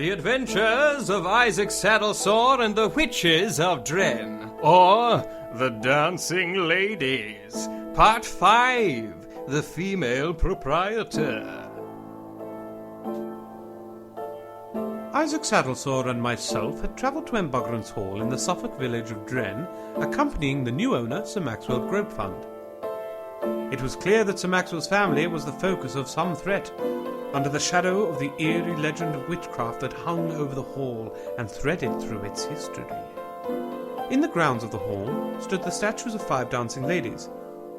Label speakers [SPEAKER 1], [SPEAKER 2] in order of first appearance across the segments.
[SPEAKER 1] The Adventures of Isaac Saddlesore and the Witches of Drenn, or The Dancing Ladies, Part 5, The Female Proprietor.
[SPEAKER 2] Isaac Saddlesore and myself had travelled to Embuggerance Hall in the Suffolk village of Drenn, accompanying the new owner, Sir Maxwell Gropefund. It was clear that Sir Maxwell's family was the focus of some threat, under the shadow of the eerie legend of witchcraft that hung over the hall and threaded through its history. In the grounds of the hall stood the statues of 5 dancing ladies,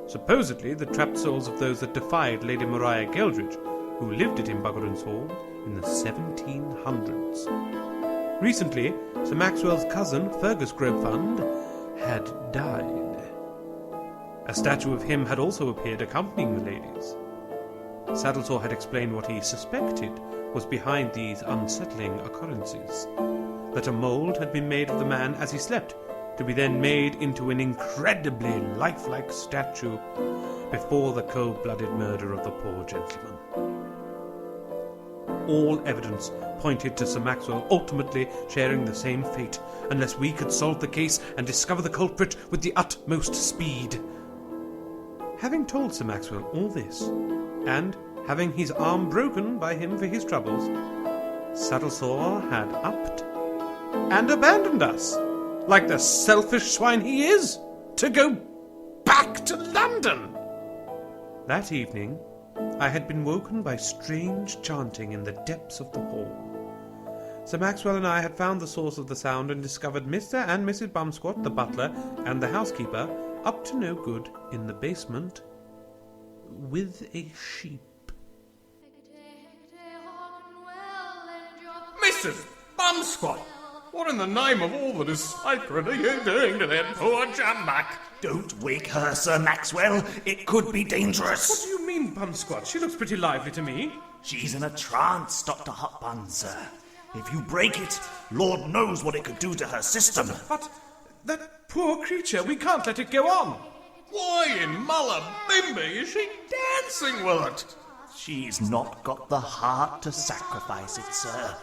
[SPEAKER 2] supposedly the trapped souls of those that defied Lady Maria Geldridge, who lived at Embuggerance Hall in the 1700s. Recently, Sir Maxwell's cousin, Fergus Gropefund, had died. A statue of him had also appeared accompanying the ladies. Saddlesore had explained what he suspected was behind these unsettling occurrences. That a mould had been made of the man as he slept, to be then made into an incredibly lifelike statue before the cold-blooded murder of the poor gentleman. All evidence pointed to Sir Maxwell ultimately sharing the same fate, unless we could solve the case and discover the culprit with the utmost speed. Having told Sir Maxwell all this, and having his arm broken by him for his troubles, Saddlesore had upped and abandoned us, like the selfish swine he is, to go back to London. That evening, I had been woken by strange chanting in the depths of the hall. Sir Maxwell and I had found the source of the sound and discovered Mr. and Mrs. Bumsquat, the butler, and the housekeeper, up to no good in the basement with a sheep.
[SPEAKER 1] Mrs. Bumsquat, what in the name of all that is sacred are you doing to that poor jumbuck?
[SPEAKER 3] Don't wake her, Sir Maxwell. It could be dangerous.
[SPEAKER 2] What do you mean, Bumsquat? She looks pretty lively to me.
[SPEAKER 3] She's in a trance, Dr. Hotbuns, sir. If you break it, Lord knows what it could do to her system.
[SPEAKER 2] But that poor creature, we can't let it go on.
[SPEAKER 1] Why in Mullabimby is she dancing with it?
[SPEAKER 3] She's not got the heart to sacrifice it, sir.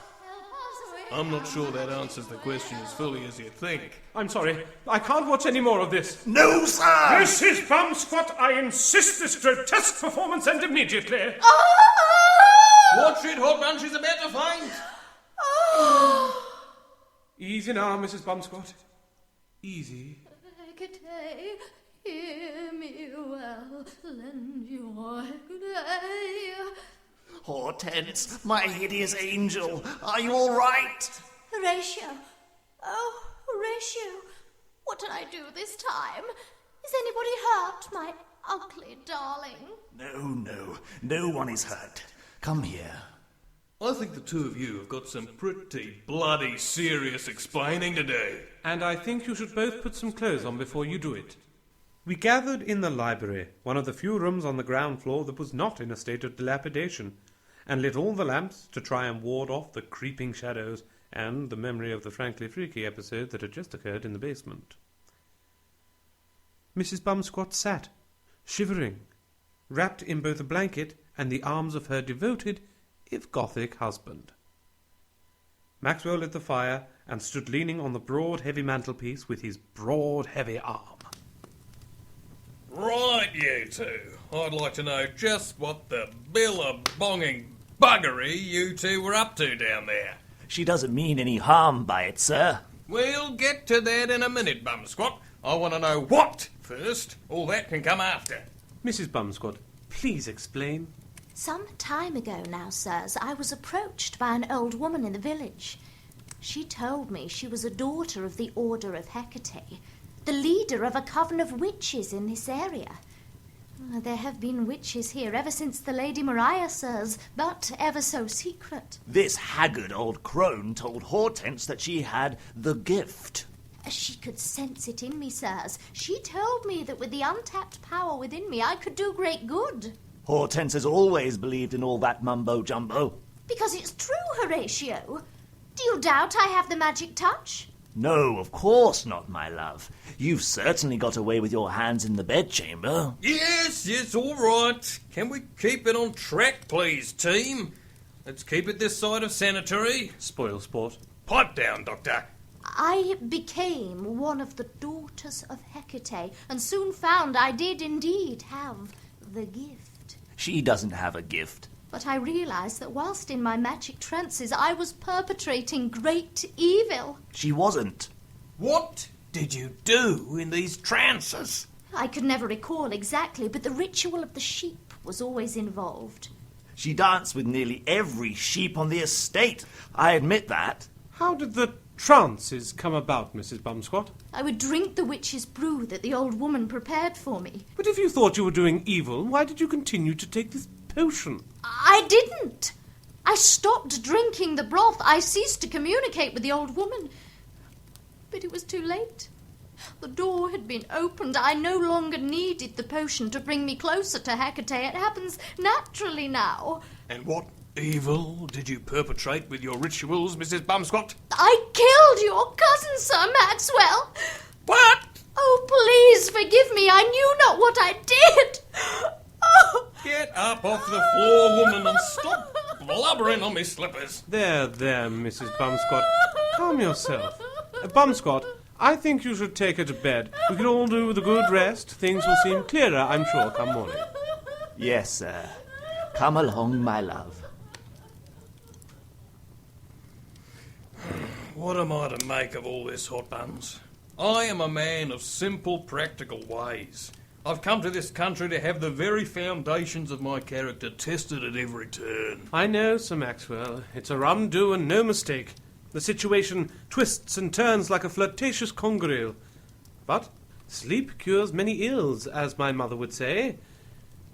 [SPEAKER 1] I'm not sure that answers the question as fully as you think.
[SPEAKER 2] I'm sorry, I can't watch any more of this.
[SPEAKER 3] No, sir!
[SPEAKER 2] Mrs. Bumsquat, I insist this grotesque performance end immediately.
[SPEAKER 1] Watch it, Hotbuns, she's about to faint.
[SPEAKER 2] Easy now, Mrs. Bumsquat. Easy.
[SPEAKER 4] Hear me well, lend your day.
[SPEAKER 3] Hortense, my hideous angel, are you all right?
[SPEAKER 4] Horatio. Oh, Horatio. What did I do this time? Is anybody hurt, my ugly darling?
[SPEAKER 3] No one is hurt. Come here.
[SPEAKER 1] I think the two of you have got some pretty bloody serious explaining to do.
[SPEAKER 2] And I think you should both put some clothes on before you do it. We gathered in the library, one of the few rooms on the ground floor that was not in a state of dilapidation, and lit all the lamps to try and ward off the creeping shadows and the memory of the frankly freaky episode that had just occurred in the basement. Mrs. Bumsquat sat, shivering, wrapped in both a blanket and the arms of her devoted, if gothic, husband. Maxwell lit the fire and stood leaning on the broad, heavy mantelpiece with his broad, heavy arm.
[SPEAKER 1] Right, you two. I'd like to know just what the billabonging buggery you two were up to down there.
[SPEAKER 3] She doesn't mean any harm by it, sir.
[SPEAKER 1] We'll get to that in a minute, Bumsquat. I want to know what first. All that can come after.
[SPEAKER 2] Mrs. Bumsquat, please explain.
[SPEAKER 4] Some time ago now, sirs, I was approached by an old woman in the village. She told me she was a daughter of the Order of Hecate, the leader of a coven of witches in this area. There have been witches here ever since the Lady Maria, sirs, but ever so secret.
[SPEAKER 3] This haggard old crone told Hortense that she had the gift.
[SPEAKER 4] She could sense it in me, sirs. She told me that with the untapped power within me, I could do great good.
[SPEAKER 3] Hortense has always believed in all that mumbo-jumbo.
[SPEAKER 4] Because it's true, Horatio. Do you doubt I have the magic touch?
[SPEAKER 3] No, of course not, my love. You've certainly got away with your hands in the bedchamber.
[SPEAKER 1] Yes, all right. Can we keep it on track, please, team? Let's keep it this side of sanitary.
[SPEAKER 2] Spoil sport.
[SPEAKER 1] Pipe down, Doctor.
[SPEAKER 4] I became one of the daughters of Hecate, and soon found I did indeed have the gift.
[SPEAKER 3] She doesn't have a gift.
[SPEAKER 4] But I realized that whilst in my magic trances, I was perpetrating great evil.
[SPEAKER 3] She wasn't.
[SPEAKER 1] What did you do in these trances?
[SPEAKER 4] I could never recall exactly, but the ritual of the sheep was always involved.
[SPEAKER 3] She danced with nearly every sheep on the estate. I admit that.
[SPEAKER 2] How did the trances come about, Mrs. Bumsquat?
[SPEAKER 4] I would drink the witch's brew that the old woman prepared for me.
[SPEAKER 2] But if you thought you were doing evil, why did you continue to take this potion?
[SPEAKER 4] I didn't. I stopped drinking the broth. I ceased to communicate with the old woman. But it was too late. The door had been opened. I no longer needed the potion to bring me closer to Hecate. It happens naturally now.
[SPEAKER 1] And what evil did you perpetrate with your rituals, Mrs. Bumsquat?
[SPEAKER 4] I killed your cousin, Sir Maxwell.
[SPEAKER 1] What?
[SPEAKER 4] Oh, please forgive me. I knew not what I did. Oh.
[SPEAKER 1] Get up off the floor, woman, and stop blubbering on me slippers.
[SPEAKER 2] There, Mrs. Bumsquat. Calm yourself. Bumsquat, I think you should take her to bed. We can all do with a good rest. Things will seem clearer, I'm sure, come morning.
[SPEAKER 3] Yes, sir. Come along, my love.
[SPEAKER 1] What am I to make of all this, Hotbuns? I am a man of simple, practical ways. I've come to this country to have the very foundations of my character tested at every turn.
[SPEAKER 2] I know, Sir Maxwell. It's a rum do and no mistake. The situation twists and turns like a flirtatious congereel. But sleep cures many ills, as my mother would say.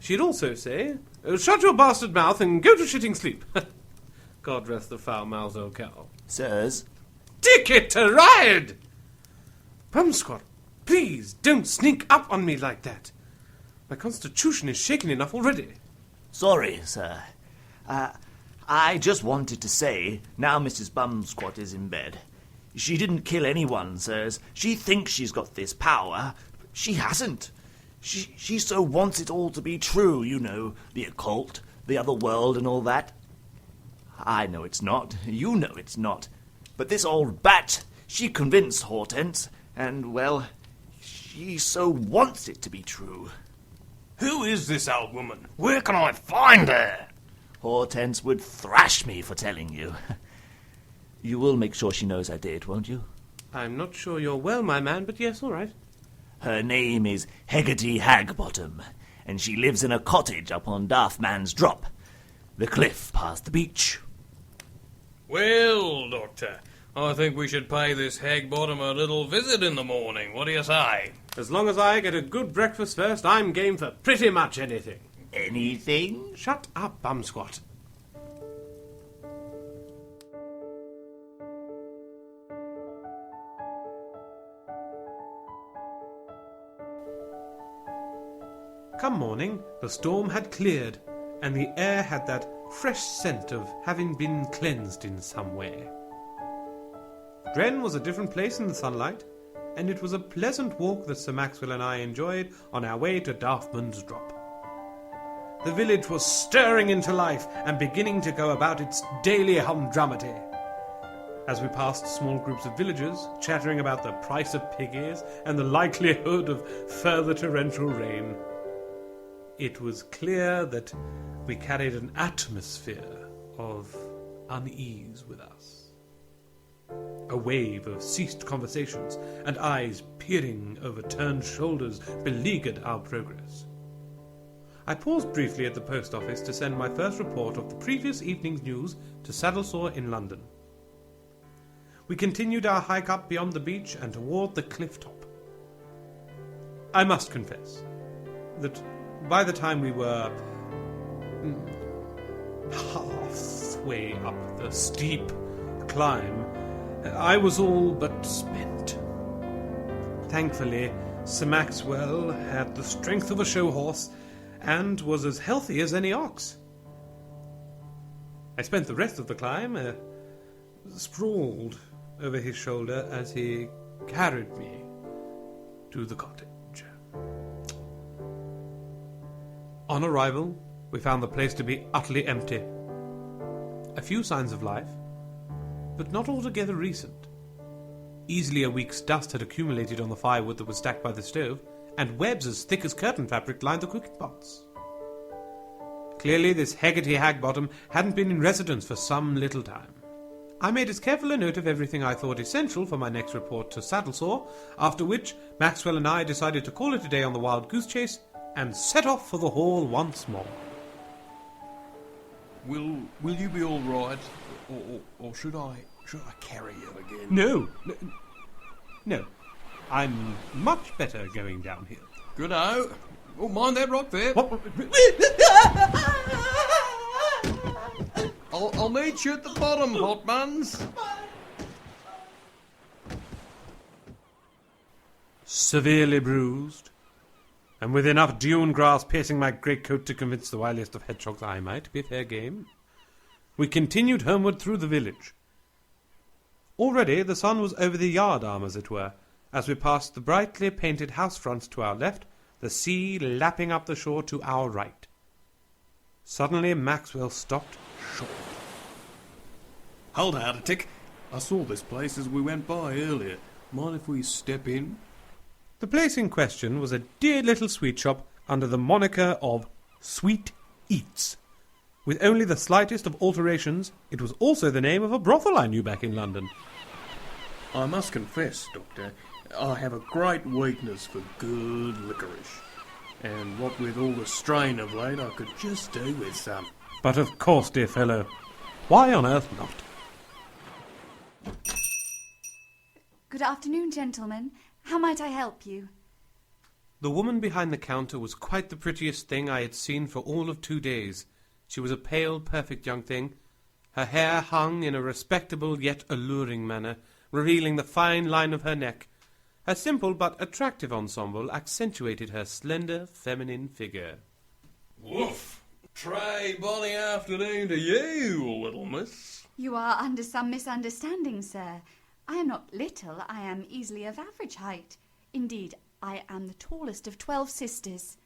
[SPEAKER 2] She'd also say, shut your bastard mouth and go to shitting sleep. God rest the foul-mouthed old cow.
[SPEAKER 3] Sirs?
[SPEAKER 2] Ticket to ride! Bumsquat, please don't sneak up on me like that. My constitution is shaken enough already.
[SPEAKER 3] Sorry, sir. I just wanted to say, now Mrs. Bumsquat is in bed, she didn't kill anyone, sirs. She thinks she's got this power, but she hasn't. She so wants it all to be true, you know, the occult, the other world and all that. I know it's not, you know it's not. But this old bat, she convinced Hortense, and, well, she so wants it to be true.
[SPEAKER 1] Who is this old woman? Where can I find her?
[SPEAKER 3] Hortense would thrash me for telling you. You will make sure she knows I did, won't you?
[SPEAKER 2] I'm not sure you're well, my man, but yes, all right.
[SPEAKER 3] Her name is Heggerty Hagbottom, and she lives in a cottage up on Daftman's Drop, the cliff past the beach.
[SPEAKER 1] Well, Doctor, I think we should pay this Hagbottom a little visit in the morning. What do you say?
[SPEAKER 2] As long as I get a good breakfast first, I'm game for pretty much anything.
[SPEAKER 3] Anything?
[SPEAKER 2] Shut up, Bumsquat. Come morning, the storm had cleared, and the air had that fresh scent of having been cleansed in some way. Drenn was a different place in the sunlight, and it was a pleasant walk that Sir Maxwell and I enjoyed on our way to Daftman's Drop. The village was stirring into life and beginning to go about its daily humdrumity. As we passed small groups of villagers, chattering about the price of piggies and the likelihood of further torrential rain, it was clear that we carried an atmosphere of unease with us. A wave of ceased conversations and eyes peering over turned shoulders beleaguered our progress. I paused briefly at the post office to send my first report of the previous evening's news to Saddlesore in London. We continued our hike up beyond the beach and toward the cliff top. I must confess that by the time we were halfway up the steep climb, I was all but spent. Thankfully, Sir Maxwell had the strength of a show horse and was as healthy as any ox. I spent the rest of the climb sprawled over his shoulder as he carried me to the cottage. On arrival, we found the place to be utterly empty. A few signs of life, but not altogether recent. Easily a week's dust had accumulated on the firewood that was stacked by the stove, and webs as thick as curtain fabric lined the cooking pots. Clearly this Haggerty Hagbottom hadn't been in residence for some little time. I made as careful a note of everything I thought essential for my next report to Saddlesore, after which Maxwell and I decided to call it a day on the wild goose chase and set off for the hall once more.
[SPEAKER 1] Will you be all right, or should I carry you again?
[SPEAKER 2] No. I'm much better going downhill.
[SPEAKER 1] Good-o. Oh, mind that rock there.
[SPEAKER 2] What?
[SPEAKER 1] I'll meet you at the bottom, Hotbuns.
[SPEAKER 2] Severely bruised, and with enough dune grass piercing my greatcoat to convince the wiliest of hedgehogs I might be fair game, we continued homeward through the village. Already the sun was over the yard arm, as it were, as we passed the brightly painted house fronts to our left, the sea lapping up the shore to our right. Suddenly Maxwell stopped short.
[SPEAKER 1] Hold out a tick. I saw this place as we went by earlier. Mind if we step in?
[SPEAKER 2] The place in question was a dear little sweet shop under the moniker of Sweet Eats. With only the slightest of alterations, it was also the name of a brothel I knew back in London.
[SPEAKER 1] I must confess, Doctor, I have a great weakness for good licorice. And what with all the strain of late, I could just do with some.
[SPEAKER 2] But of course, dear fellow, why on earth not?
[SPEAKER 5] Good afternoon, gentlemen. How might I help you?
[SPEAKER 2] The woman behind the counter was quite the prettiest thing I had seen for all of 2 days. She was a pale, perfect young thing. Her hair hung in a respectable yet alluring manner, revealing the fine line of her neck. Her simple but attractive ensemble accentuated her slender, feminine figure.
[SPEAKER 1] Woof! Try bonny afternoon to you, little miss.
[SPEAKER 5] You are under some misunderstanding, sir. I am not little, I am easily of average height. Indeed, I am the tallest of 12 sisters.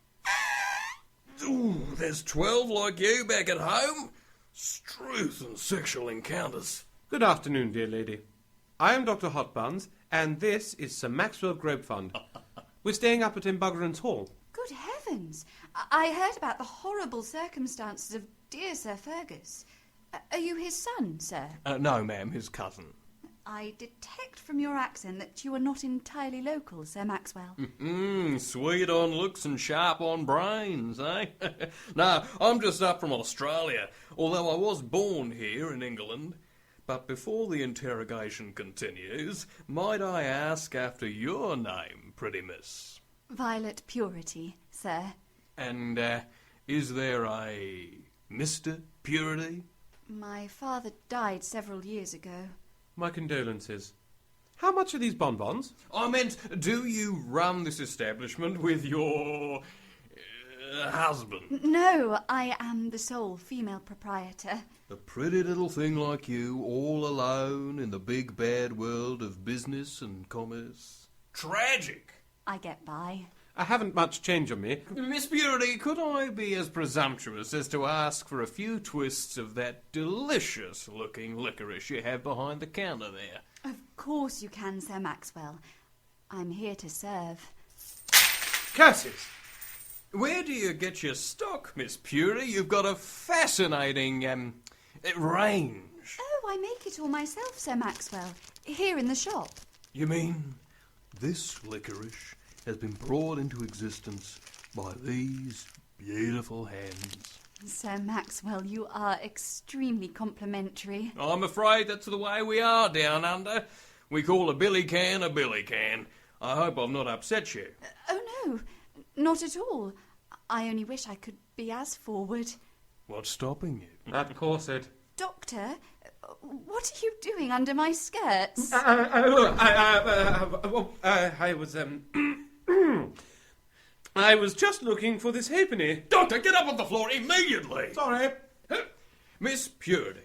[SPEAKER 1] Ooh, there's 12 like you back at home? Struth and sexual encounters.
[SPEAKER 2] Good afternoon, dear lady. I am Dr. Hotbuns, and this is Sir Maxwell Grobefund. We're staying up at Embuggerance Hall.
[SPEAKER 5] Good heavens! I heard about the horrible circumstances of dear Sir Fergus. Are you his son, sir?
[SPEAKER 1] No, ma'am, his cousin.
[SPEAKER 5] I detect from your accent that you are not entirely local, Sir Maxwell.
[SPEAKER 1] Sweet on looks and sharp on brains, eh? No, I'm just up from Australia, although I was born here in England. But before the interrogation continues, might I ask after your name, pretty miss?
[SPEAKER 5] Violet Purity, sir.
[SPEAKER 1] And is there a Mr. Purity?
[SPEAKER 5] My father died several years ago.
[SPEAKER 2] My condolences. How much are these bonbons?
[SPEAKER 1] I meant, do you run this establishment with your husband?
[SPEAKER 5] No, I am the sole female proprietor.
[SPEAKER 1] A pretty little thing like you, all alone in the big bad world of business and commerce. Tragic!
[SPEAKER 5] I get by.
[SPEAKER 2] I haven't much change on me.
[SPEAKER 1] Miss Purity, could I be as presumptuous as to ask for a few twists of that delicious-looking licorice you have behind the counter there?
[SPEAKER 5] Of course you can, Sir Maxwell. I'm here to serve.
[SPEAKER 1] Curses! Where do you get your stock, Miss Purity? You've got a fascinating, range.
[SPEAKER 5] Oh, I make it all myself, Sir Maxwell. Here in the shop.
[SPEAKER 1] You mean this licorice has been brought into existence by these beautiful hands?
[SPEAKER 5] Sir Maxwell, you are extremely complimentary.
[SPEAKER 1] I'm afraid that's the way we are down under. We call a billy can a billy can. I hope I've not upset you.
[SPEAKER 5] Oh, no, not at all. I only wish I could be as forward.
[SPEAKER 1] What's stopping you?
[SPEAKER 2] That corset.
[SPEAKER 5] Doctor, what are you doing under my skirts?
[SPEAKER 2] I was, I was just looking for this halfpenny.
[SPEAKER 1] Doctor, get up off the floor immediately!
[SPEAKER 2] Sorry.
[SPEAKER 1] Miss Purity,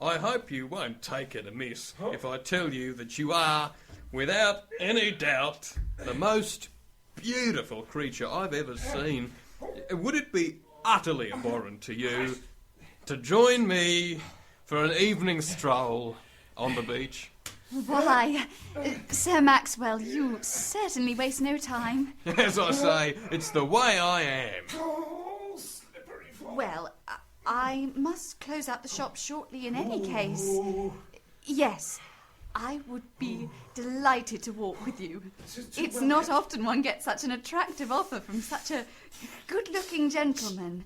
[SPEAKER 1] I hope you won't take it amiss if I tell you that you are, without any doubt, the most beautiful creature I've ever seen. Would it be utterly abhorrent to you to join me for an evening stroll on the beach.
[SPEAKER 5] Why, Sir Maxwell, you certainly waste no time.
[SPEAKER 1] As I say, it's the way I am.
[SPEAKER 5] Well, I must close out the shop shortly in any case. Yes, I would be delighted to walk with you. It's not often one gets such an attractive offer from such a good-looking gentleman,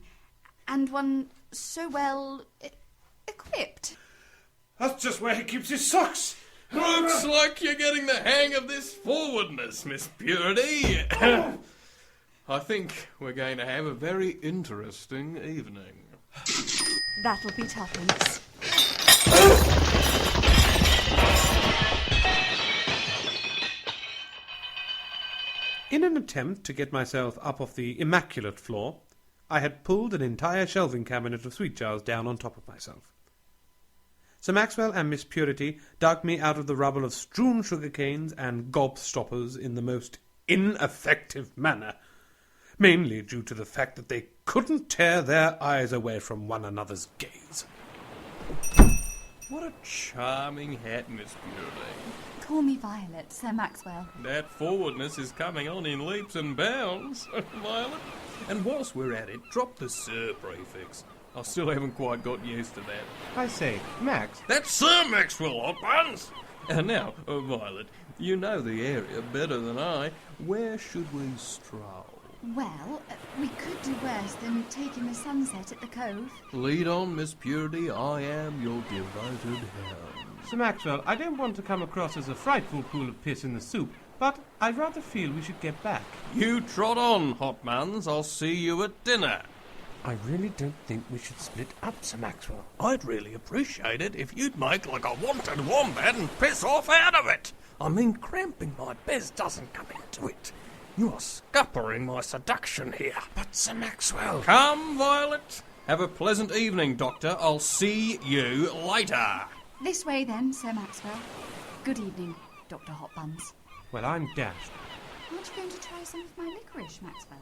[SPEAKER 5] and one so well equipped.
[SPEAKER 2] That's just where he keeps his socks.
[SPEAKER 1] Looks like you're getting the hang of this forwardness, Miss Purity. I think we're going to have a very interesting evening.
[SPEAKER 5] That'll be tuppence.
[SPEAKER 2] In an attempt to get myself up off the immaculate floor, I had pulled an entire shelving cabinet of sweet jars down on top of myself. Sir Maxwell and Miss Purity dug me out of the rubble of strewn sugar canes and gobstoppers in the most ineffective manner, mainly due to the fact that they couldn't tear their eyes away from one another's gaze.
[SPEAKER 1] What a charming hat, Miss Purity.
[SPEAKER 5] Call me Violet, Sir Maxwell.
[SPEAKER 1] That forwardness is coming on in leaps and bounds, Violet. And whilst we're at it, drop the Sir prefix. I still haven't quite got used to that.
[SPEAKER 2] I say, Max.
[SPEAKER 1] That's Sir Maxwell, Hotbuns! And now, Violet, you know the area better than I. Where should we stroll?
[SPEAKER 5] Well, we could do worse than taking the sunset at the cove.
[SPEAKER 1] Lead on, Miss Purity. I am your devoted hound.
[SPEAKER 2] Sir Maxwell, I don't want to come across as a frightful pool of piss in the soup, but I rather feel we should get back.
[SPEAKER 1] You trot on, Hotbuns. I'll see you at dinner.
[SPEAKER 2] I really don't think we should split up, Sir Maxwell.
[SPEAKER 1] I'd really appreciate it if you'd make like a wanted wombat and piss off out of it. I mean, cramping my bez doesn't come into it. You are scuppering my seduction here.
[SPEAKER 2] But, Sir Maxwell...
[SPEAKER 1] Come, Violet. Have a pleasant evening, Doctor. I'll see you later.
[SPEAKER 5] This way then, Sir Maxwell. Good evening, Dr. Hotbuns.
[SPEAKER 2] Well, I'm dashed.
[SPEAKER 5] Aren't you going to try some of my licorice, Maxwell?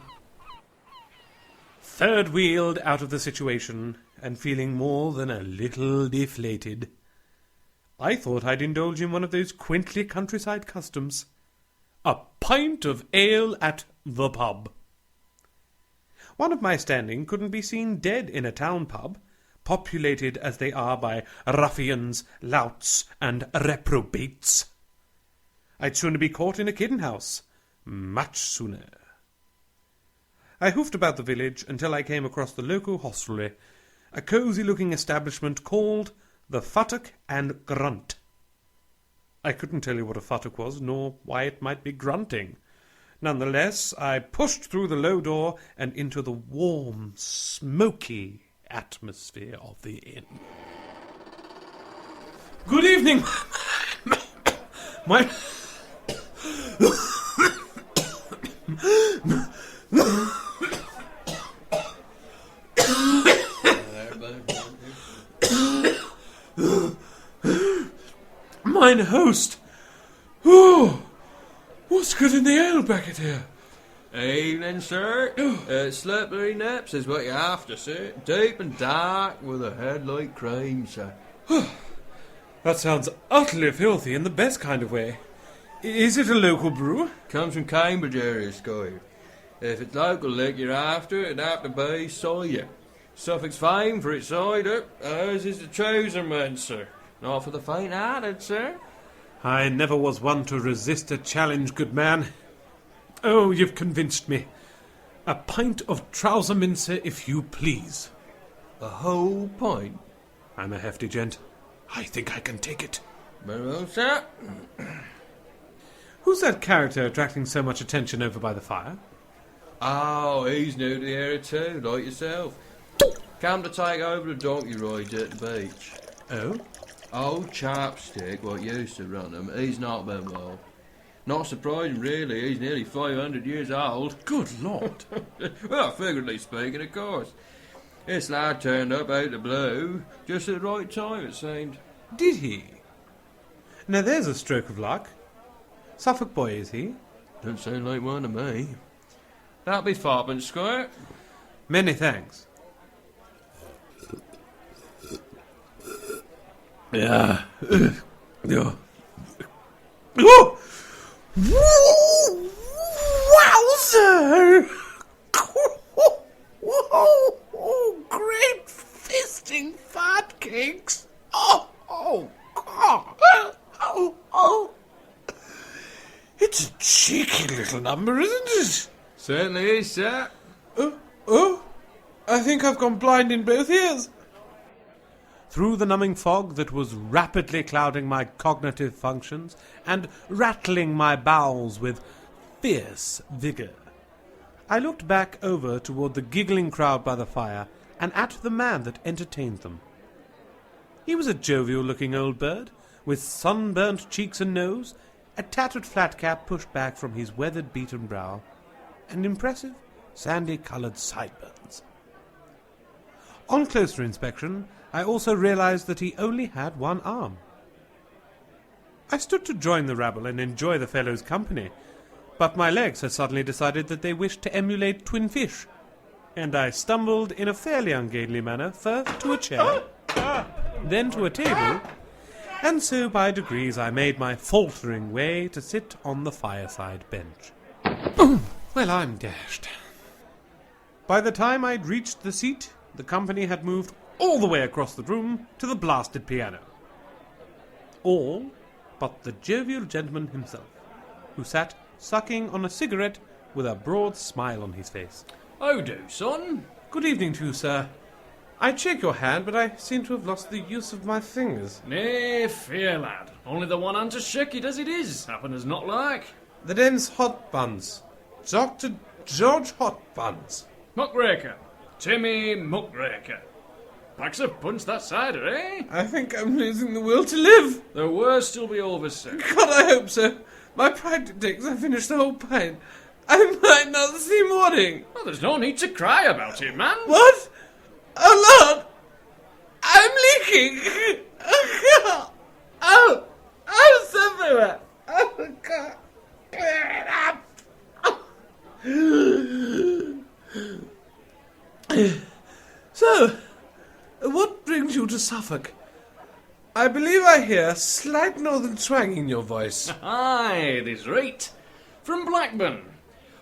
[SPEAKER 2] Third-wheeled out of the situation, and feeling more than a little deflated, I thought I'd indulge in one of those quaintly countryside customs. A pint of ale at the pub. One of my standing couldn't be seen dead in a town pub, populated as they are by ruffians, louts, and reprobates. I'd sooner be caught in a kitten house. Much sooner. I hoofed about the village until I came across the local hostelry, a cosy-looking establishment called the Futtock and Grunt. I couldn't tell you what a futtock was, nor why it might be grunting. Nonetheless, I pushed through the low door and into the warm, smoky atmosphere of the inn. Good evening, my... Mine host! Oh, what's good in the ale bucket here?
[SPEAKER 1] Evening, sir. Slippery naps is what you're after, sir. Deep and dark with a head like cream, sir.
[SPEAKER 2] That sounds utterly filthy in the best kind of way. Is it a local brew?
[SPEAKER 1] Comes from Cambridge area, Squire. If it's local lick you're after, it'd have to be cider. Suffolk's famed for its cider. Ours is the chosen one, sir. Not for the faint-hearted, sir.
[SPEAKER 2] I never was one to resist a challenge, good man. Oh, you've convinced me. A pint of trouser mincer, if you please.
[SPEAKER 1] A whole pint?
[SPEAKER 2] I'm a hefty gent. I think I can take it.
[SPEAKER 1] Very well, sir.
[SPEAKER 2] Who's that character attracting so much attention over by the fire?
[SPEAKER 1] Oh, he's new to the area too, like yourself. Come to take over the donkey rides at the beach.
[SPEAKER 2] Oh?
[SPEAKER 1] Old Chopstick, what used to run them, he's not been well. Not surprising, really. He's nearly 500 years old.
[SPEAKER 2] Good Lord.
[SPEAKER 1] Well, figuratively speaking, of course. This lad turned up out of the blue, just at the right time, it seemed.
[SPEAKER 2] Did he? Now there's a stroke of luck. Suffolk boy, is he?
[SPEAKER 1] Don't sound like one to me. That'll be fourpence, Squire.
[SPEAKER 2] Many thanks. Yeah. Yeah. Oh! Wowzer! Oh, great fisting fat cakes! Oh, God! Oh! It's a cheeky little number, isn't it?
[SPEAKER 1] Certainly is, sir.
[SPEAKER 2] Oh, I think I've gone blind in both ears. Through the numbing fog that was rapidly clouding my cognitive functions and rattling my bowels with fierce vigour, I looked back over toward the giggling crowd by the fire and at the man that entertained them. He was a jovial-looking old bird, with sunburnt cheeks and nose, a tattered flat cap pushed back from his weathered-beaten brow, and impressive, sandy-coloured sideburns. On closer inspection, I also realized that he only had one arm. I stood to join the rabble and enjoy the fellow's company, but my legs had suddenly decided that they wished to emulate twin fish, and I stumbled in a fairly ungainly manner first to a chair, then to a table, and so by degrees I made my faltering way to sit on the fireside bench. Well, I'm dashed. By the time I'd reached the seat, the company had moved all the way across the room to the blasted piano. All but the jovial gentleman himself, who sat sucking on a cigarette with a broad smile on his face.
[SPEAKER 1] How do, son?
[SPEAKER 2] Good evening to you, sir. I'd shake your hand, but I seem to have lost the use of my fingers.
[SPEAKER 1] Nay, fear, lad. Only the one hand to shake it as it is. Happen as not like.
[SPEAKER 2] The name's Hotbuns. Dr. George Hotbuns.
[SPEAKER 1] Muckraker. Timmy Muckraker. Packs a punch that cider, eh?
[SPEAKER 2] I think I'm losing the will to live.
[SPEAKER 1] The worst will be over, sir.
[SPEAKER 2] God, I hope so. My pride dictates I finished the whole pint. I might not see morning.
[SPEAKER 1] Well, there's no need to cry about it, man.
[SPEAKER 2] What? Oh, Lord! I'm leaking! Oh, it's everywhere! Oh, God! Clear it up! So, what brings you to Suffolk? I believe I hear a slight northern twang in your voice.
[SPEAKER 1] Aye, this right. From Blackburn.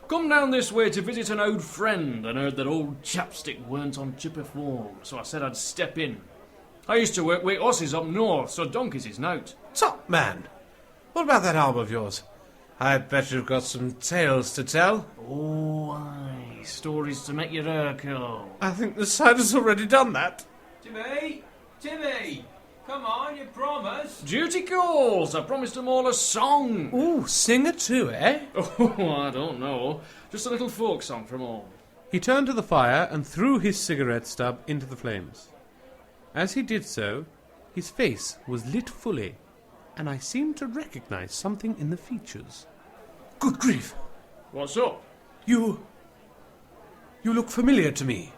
[SPEAKER 1] Come down this way to visit an old friend and heard that old Chapstick weren't on chipper form, so I said I'd step in. I used to work with horses up north, so donkeys is nout.
[SPEAKER 2] Top man! What about that arm of yours? I bet you've got some tales to tell.
[SPEAKER 1] Oh, aye, stories to make your hair curl.
[SPEAKER 2] I think the cider's already done that.
[SPEAKER 1] Timmy! Come on, you promised. Duty calls. I promised them all a song.
[SPEAKER 2] Ooh, sing it too, eh?
[SPEAKER 1] Oh, I don't know. Just a little folk song from home.
[SPEAKER 2] He turned to the fire and threw his cigarette stub into the flames. As he did so, his face was lit fully, and I seemed to recognize something in the features. Good grief!
[SPEAKER 1] What's up?
[SPEAKER 2] You look familiar to me.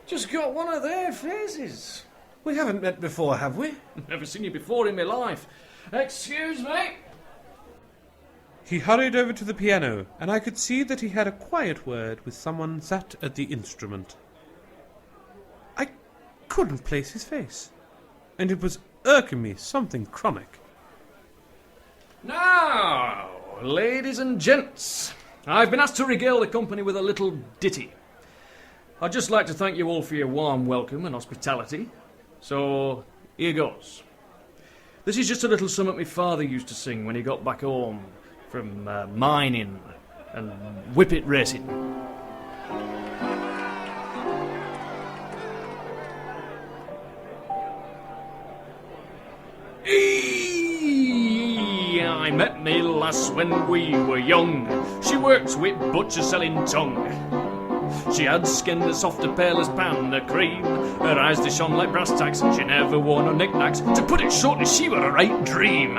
[SPEAKER 1] Just got one of their faces.
[SPEAKER 2] We haven't met before, have we?
[SPEAKER 1] Never seen you before in my life. Excuse me?
[SPEAKER 2] He hurried over to the piano, and I could see that he had a quiet word with someone sat at the instrument. I couldn't place his face, and it was irking me something chronic.
[SPEAKER 1] Now, ladies and gents, I've been asked to regale the company with a little ditty. I'd just like to thank you all for your warm welcome and hospitality. So, here goes. This is just a little something my father used to sing when he got back home from mining and whippet racing. I met me lass when we were young. She worked with butcher selling tongue. She had skin as soft a pale as panda cream. Her eyes they shone like brass tacks. She never wore no knickknacks. To put it shortly, she were a right dream.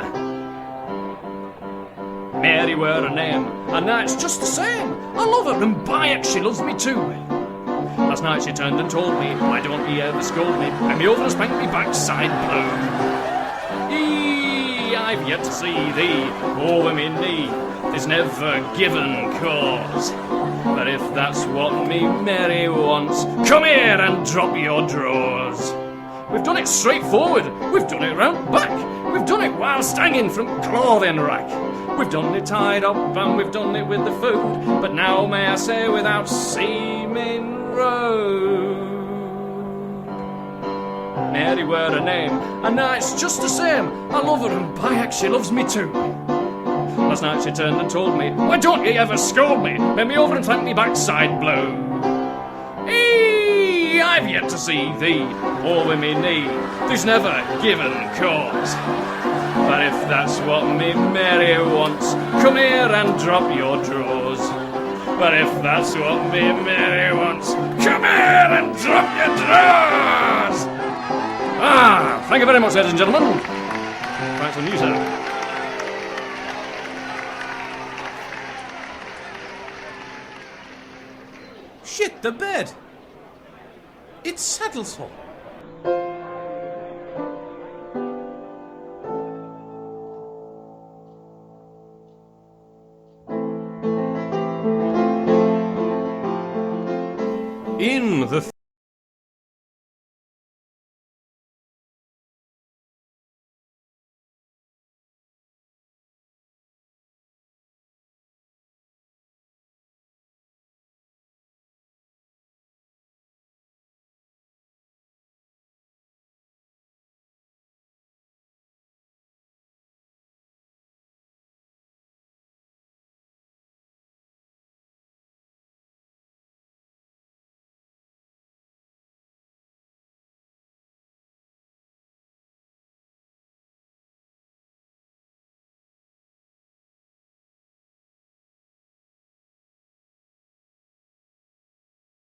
[SPEAKER 1] Mary were her name, and now it's just the same. I love her, and by it, she loves me too. Last night she turned and told me, why don't you ever scold me? And me over and spanked me backside blue. I've yet to see thee, oh women knee. There's never given cause. But if that's what me Mary wants, come here and drop your drawers. We've done it straightforward. We've done it round back. We've done it whilst hanging from clothing rack. We've done it tied up and we've done it with the food. But now may I say without seeming rude. Mary were her name, and now it's just the same. I love her and by heck she loves me too. Last night she turned and told me, why don't you ever scold me? Bend me over and thank me backside blow. Hey, I've yet to see thee over me knee. There's never given cause. But if that's what me Mary wants, come here and drop your drawers. But if that's what me Mary wants, come here and drop your drawers. Thank you very much, ladies and gentlemen. Thanks for the news, sir.
[SPEAKER 2] Shit the bed! It's Saddlesore.